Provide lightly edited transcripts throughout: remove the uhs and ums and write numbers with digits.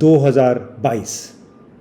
2022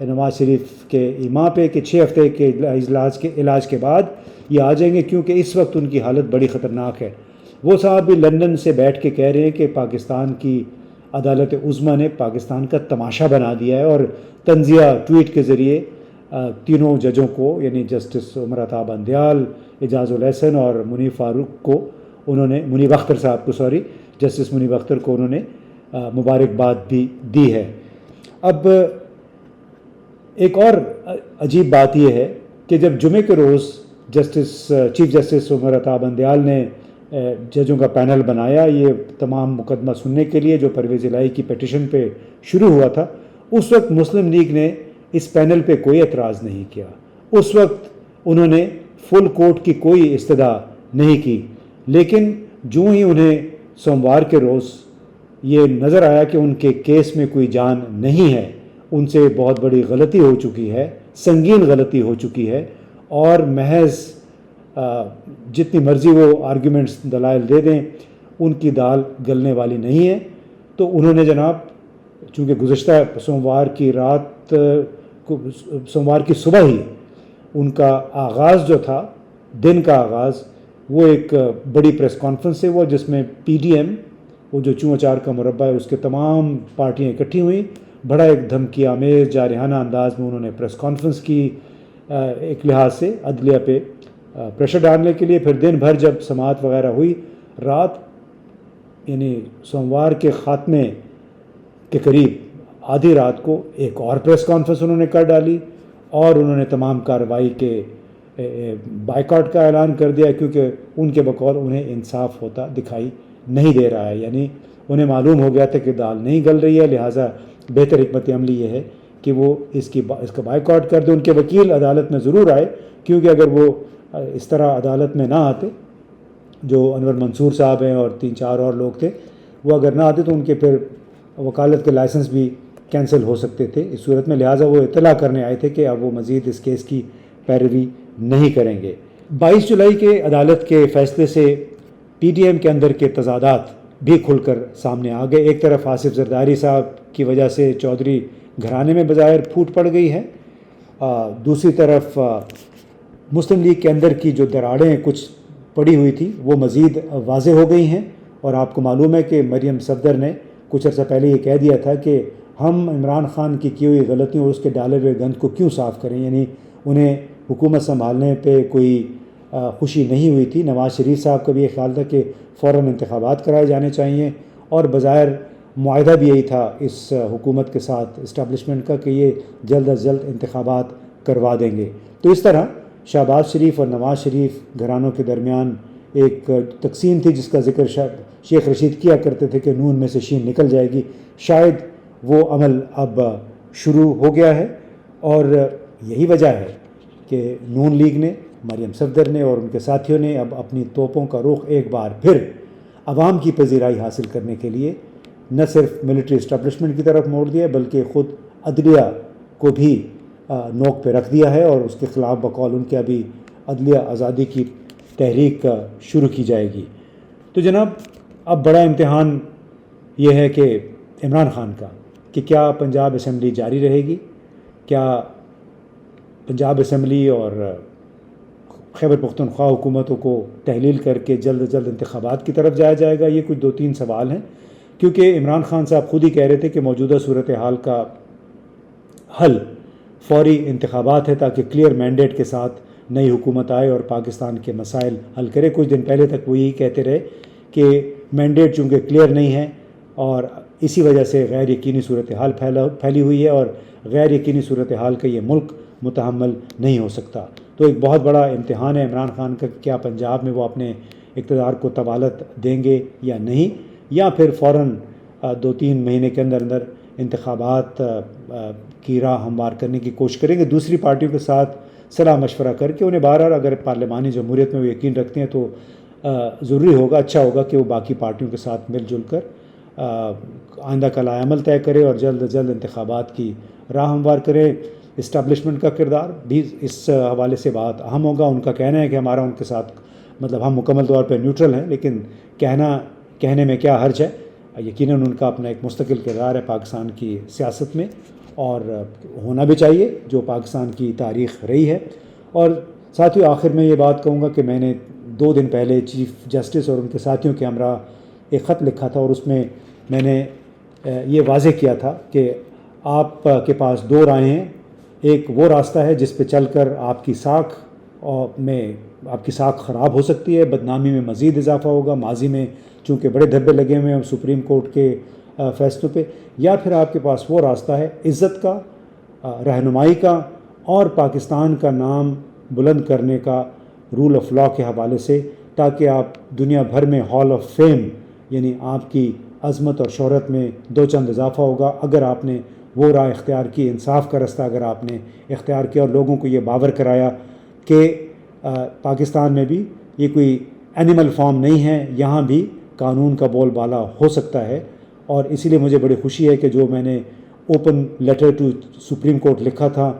نواز شریف کے ایما پہ کہ 6 ہفتے کے علاج کے بعد یہ آ جائیں گے، کیونکہ اس وقت ان کی حالت بڑی خطرناک ہے۔ وہ صاحب بھی لندن سے بیٹھ کے کہہ رہے ہیں کہ پاکستان کی عدالت عظمیٰ نے پاکستان کا تماشا بنا دیا ہے، اور تنزیہ ٹویٹ کے ذریعے تینوں ججوں کو، یعنی جسٹس عمر عطا بندیال، اعجاز الاحسن اور منیب فاروق کو منیب اختر صاحب کو جسٹس منیب اختر کو انہوں نے مبارکباد بھی دی ہے۔ اب ایک اور عجیب بات یہ ہے کہ جب جمعے کے روز چیف جسٹس عمر عطا بندیال نے ججوں کا پینل بنایا یہ تمام مقدمہ سننے کے لیے جو پرویز الہی کی پیٹیشن پہ شروع ہوا تھا، اس وقت مسلم لیگ نے اس پینل پہ کوئی اعتراض نہیں کیا۔ اس وقت انہوں نے فل کورٹ کی کوئی استدعا نہیں کی، لیکن جو ہی انہیں سوموار کے روز یہ نظر آیا کہ ان کے کیس میں کوئی جان نہیں ہے، ان سے بہت بڑی غلطی ہو چکی ہے، سنگین غلطی ہو چکی ہے، اور محض جتنی مرضی وہ آرگیومنٹس دلائل دے دیں ان کی دال گلنے والی نہیں ہے، تو انہوں نے جناب چونکہ گزشتہ سوموار کی صبح ہی ان کا آغاز جو تھا، دن کا آغاز، وہ ایک بڑی پریس کانفرنس سے ہوا جس میں پی ڈی ایم، وہ جو چوں چار کا مربع ہے، اس کے تمام پارٹیاں اکٹھی ہوئیں، بڑا ایک دھمکی آمیز جارحانہ انداز میں انہوں نے پریس کانفرنس کی، ایک لحاظ سے عدلیہ پہ پریشر ڈالنے کے لیے۔ پھر دن بھر جب سماعت وغیرہ ہوئی، رات یعنی سوموار کے خاتمے کے قریب آدھی رات کو ایک اور پریس کانفرنس انہوں نے کر ڈالی، اور انہوں نے تمام کارروائی کے بائیکاٹ کا اعلان کر دیا، کیونکہ ان کے بقول انہیں انصاف ہوتا دکھائی نہیں دے رہا ہے، یعنی انہیں معلوم ہو گیا تھا کہ دال نہیں گل رہی ہے، لہٰذا بہتر حکمت عملی یہ ہے کہ وہ اس کا بائیکاٹ کر دیں۔ ان کے وکیل عدالت میں ضرور آئے، کیونکہ اگر وہ اس طرح عدالت میں نہ آتے، جو انور منصور صاحب ہیں اور 3-4 اور لوگ تھے، وہ اگر نہ آتے تو ان کے پھر وکالت کے لائسنس بھی کینسل ہو سکتے تھے اس صورت میں، لہٰذا وہ اطلاع کرنے آئے تھے کہ اب وہ مزید اس کیس کی پیروی نہیں کریں گے۔ 22 جولائی کے عدالت کے فیصلے سے پی ڈی ایم کے اندر کے تضادات بھی کھل کر سامنے آ گئے۔ ایک طرف آصف زرداری صاحب کی وجہ سے چودھری گھرانے میں بظاہر پھوٹ پڑ گئی ہے، دوسری طرف مسلم لیگ کے اندر کی جو دراڑیں کچھ پڑی ہوئی تھی وہ مزید واضح ہو گئی ہیں، اور آپ کو معلوم ہے کہ مریم صفدر نے کچھ عرصہ پہلے یہ کہہ دیا تھا کہ ہم عمران خان کی ہوئی غلطیوں اور اس کے ڈالے ہوئے گند کو کیوں صاف کریں، یعنی انہیں حکومت سنبھالنے پہ کوئی خوشی نہیں ہوئی تھی۔ نواز شریف صاحب کا بھی یہ خیال تھا کہ فوراً انتخابات کرائے جانے چاہیے، اور بظاہر معاہدہ بھی یہی تھا اس حکومت کے ساتھ اسٹیبلشمنٹ کا کہ یہ جلد از جلد انتخابات کروا دیں گے۔ تو اس طرح شہباز شریف اور نواز شریف گھرانوں کے درمیان ایک تقسیم تھی جس کا ذکر شیخ رشید کیا کرتے تھے کہ نون میں سے شین نکل جائے گی، شاید وہ عمل اب شروع ہو گیا ہے، اور یہی وجہ ہے کہ نون لیگ نے، مریم صفدر نے اور ان کے ساتھیوں نے اب اپنی توپوں کا رخ ایک بار پھر عوام کی پذیرائی حاصل کرنے کے لیے نہ صرف ملٹری اسٹیبلشمنٹ کی طرف موڑ دیا بلکہ خود عدلیہ کو بھی نوک پہ رکھ دیا ہے، اور اس کے خلاف بقول ان کے ابھی عدلیہ آزادی کی تحریک شروع کی جائے گی۔ تو جناب اب بڑا امتحان یہ ہے کہ عمران خان کا کہ کیا پنجاب اسمبلی جاری رہے گی، کیا پنجاب اسمبلی اور خیبر پختونخوا حکومتوں کو تحلیل کر کے جلد از جلد انتخابات کی طرف جایا جائے گا۔ یہ کچھ 2-3 سوال ہیں، کیونکہ عمران خان صاحب خود ہی کہہ رہے تھے کہ موجودہ صورتحال کا حل فوری انتخابات ہے تاکہ کلیئر مینڈیٹ کے ساتھ نئی حکومت آئے اور پاکستان کے مسائل حل کرے۔ کچھ دن پہلے تک وہ یہی کہتے رہے کہ مینڈیٹ چونکہ کلیئر نہیں ہے اور اسی وجہ سے غیر یقینی صورتحال پھیلی ہوئی ہے، اور غیر یقینی صورتحال کا یہ ملک متحمل نہیں ہو سکتا۔ تو ایک بہت بڑا امتحان ہے عمران خان کا، کیا پنجاب میں وہ اپنے اقتدار کو طوالت دیں گے یا نہیں، یا پھر فوراً 2-3 مہینے کے اندر اندر انتخابات کی راہ ہموار کرنے کی کوشش کریں گے، دوسری پارٹیوں کے ساتھ صلاح مشورہ کر کے۔ انہیں بہرحال اگر پارلیمانی جمہوریت میں وہ یقین رکھتے ہیں تو ضروری ہوگا، اچھا ہوگا کہ وہ باقی پارٹیوں کے ساتھ مل جل کر آئندہ کا لائحہ عمل طے کرے اور جلد از جلد انتخابات کی راہ ہموار کرے۔ اسٹیبلشمنٹ کا کردار بھی اس حوالے سے بہت اہم ہوگا۔ ان کا کہنا ہے کہ ہمارا ان کے ساتھ مطلب ہم مکمل طور پہ نیوٹرل ہیں، لیکن کہنے میں کیا حرج ہے، یقیناً ان کا اپنا ایک مستقل کردار ہے پاکستان کی سیاست میں، اور ہونا بھی چاہیے، جو پاکستان کی تاریخ رہی ہے۔ اور ساتھیوں، آخر میں یہ بات کہوں گا کہ میں نے 2 دن پہلے چیف جسٹس اور ان کے ساتھیوں کے ہمراہ ایک خط لکھا تھا، اور اس میں نے یہ واضح کیا تھا کہ آپ کے پاس 2 رائے ہیں۔ ایک وہ راستہ ہے جس پہ چل کر آپ کی ساکھ خراب ہو سکتی ہے، بدنامی میں مزید اضافہ ہوگا، ماضی میں چونکہ بڑے دھبے لگے ہوئے ہیں سپریم کورٹ کے فیصلوں پہ، یا پھر آپ کے پاس وہ راستہ ہے عزت کا، رہنمائی کا، اور پاکستان کا نام بلند کرنے کا رول آف لاء کے حوالے سے، تاکہ آپ دنیا بھر میں ہال آف فیم، یعنی آپ کی عظمت اور شہرت میں 2 چند اضافہ ہوگا اگر آپ نے وہ راہ اختیار کی، انصاف کا رستہ اگر آپ نے اختیار کیا اور لوگوں کو یہ باور کرایا کہ پاکستان میں بھی یہ کوئی اینیمل فارم نہیں ہے، یہاں بھی قانون کا بول بالا ہو سکتا ہے۔ اور اسی لیے مجھے بڑی خوشی ہے کہ جو میں نے open letter to supreme court لکھا تھا،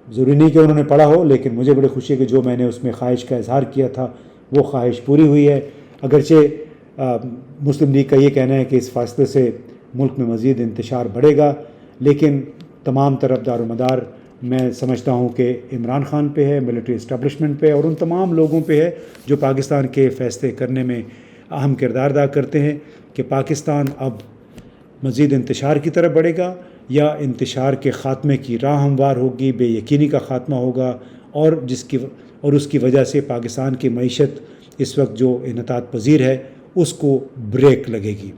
ضروری نہیں کہ انہوں نے پڑھا ہو، لیکن مجھے بڑی خوشی ہے کہ جو میں نے اس میں خواہش کا اظہار کیا تھا وہ خواہش پوری ہوئی ہے۔ اگرچہ مسلم لیگ کا یہ کہنا ہے کہ اس فیصلے سے ملک میں مزید انتشار بڑھے گا، لیکن تمام طرف دار و مدار میں سمجھتا ہوں کہ عمران خان پہ ہے، ملٹری اسٹیبلشمنٹ پہ، اور ان تمام لوگوں پہ ہے جو پاکستان کے فیصلے کرنے میں اہم کردار ادا کرتے ہیں، کہ پاکستان اب مزید انتشار کی طرف بڑھے گا یا انتشار کے خاتمے کی راہ ہموار ہوگی، بے یقینی کا خاتمہ ہوگا، اور اس کی وجہ سے پاکستان کی معیشت اس وقت جو انحطاط پذیر ہے اس کو بریک لگے گی۔